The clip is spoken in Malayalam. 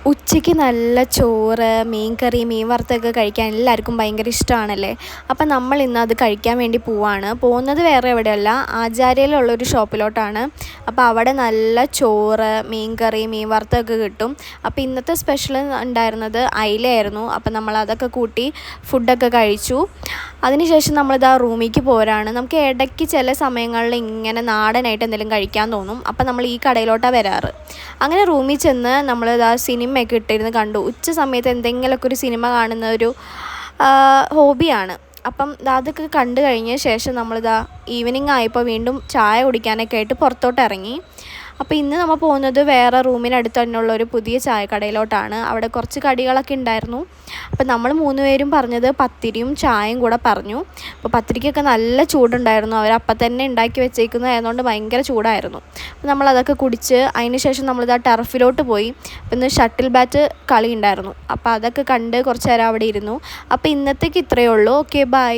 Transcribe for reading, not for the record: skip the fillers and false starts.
ഉച്ചയ്ക്ക് നല്ല ചോറ്, മീൻ കറി, മീൻ വറുത്തതൊക്കെ കഴിക്കാൻ എല്ലാവർക്കും ഭയങ്കര ഇഷ്ടമാണല്ലേ. അപ്പം നമ്മൾ ഇന്ന് അത് കഴിക്കാൻ വേണ്ടി പോവാണ്. പോകുന്നത് വേറെ എവിടെയല്ല, ആചാര്യയിലുള്ളൊരു ഷോപ്പിലോട്ടാണ്. അപ്പോൾ അവിടെ നല്ല ചോറ്, മീൻ കറി, മീൻ വറുത്തതൊക്കെ കിട്ടും. അപ്പോൾ ഇന്നത്തെ സ്പെഷ്യൽ ഉണ്ടായിരുന്നത് അയിലയായിരുന്നു. അപ്പം നമ്മൾ അതൊക്കെ കൂട്ടി ഫുഡൊക്കെ കഴിച്ചു. അതിനുശേഷം നമ്മളിതാ റൂമിലേക്ക് പോരാണ്. നമുക്ക് ഇടയ്ക്ക് ചില സമയങ്ങളിൽ ഇങ്ങനെ നാടനായിട്ട് എന്തെങ്കിലും കഴിക്കാൻ തോന്നും. അപ്പം നമ്മൾ ഈ കടയിലോട്ടാണ് വരാറ്. അങ്ങനെ റൂമിൽ ചെന്ന് നമ്മളിതാ സിനിമയൊക്കെ ഇട്ടിരുന്ന് കണ്ടു. ഉച്ച സമയത്ത് എന്തെങ്കിലുമൊക്കെ ഒരു സിനിമ കാണുന്ന ഒരു ഹോബിയാണ്. അപ്പം അതൊക്കെ കണ്ടു കഴിഞ്ഞ ശേഷം നമ്മളിതാ ഈവനിങ് ആയപ്പോൾ വീണ്ടും ചായ കുടിക്കാനൊക്കെ ആയിട്ട് പുറത്തോട്ട് ഇറങ്ങി. അപ്പോൾ ഇന്ന് നമ്മൾ പോകുന്നത് വേറെ റൂമിനടുത്ത് തന്നെയുള്ള ഒരു പുതിയ ചായക്കടയിലോട്ടാണ്. അവിടെ കുറച്ച് കടികളൊക്കെ ഉണ്ടായിരുന്നു. അപ്പോൾ നമ്മൾ 3 പേരും പറഞ്ഞത് പത്തിരിയും ചായയും കൂടെ പറഞ്ഞു. അപ്പോൾ പത്തിരിക്കൊക്കെ നല്ല ചൂടുണ്ടായിരുന്നു. അവരപ്പം തന്നെ ഉണ്ടാക്കി വെച്ചേക്കുന്നതായതുകൊണ്ട് ഭയങ്കര ചൂടായിരുന്നു. അപ്പോൾ നമ്മളതൊക്കെ കുടിച്ച് അതിന് ശേഷം നമ്മളിതാ ടർഫിലോട്ട് പോയി. അപ്പോൾ ഇന്ന് ഷട്ടിൽ ബാറ്റ് കളി ഉണ്ടായിരുന്നു. അപ്പോൾ അതൊക്കെ കണ്ട് കുറച്ച് നേരം അവിടെ ഇരുന്നു. അപ്പോൾ ഇന്നത്തേക്ക് ഇത്രയേ ഉള്ളൂ. Okay, by.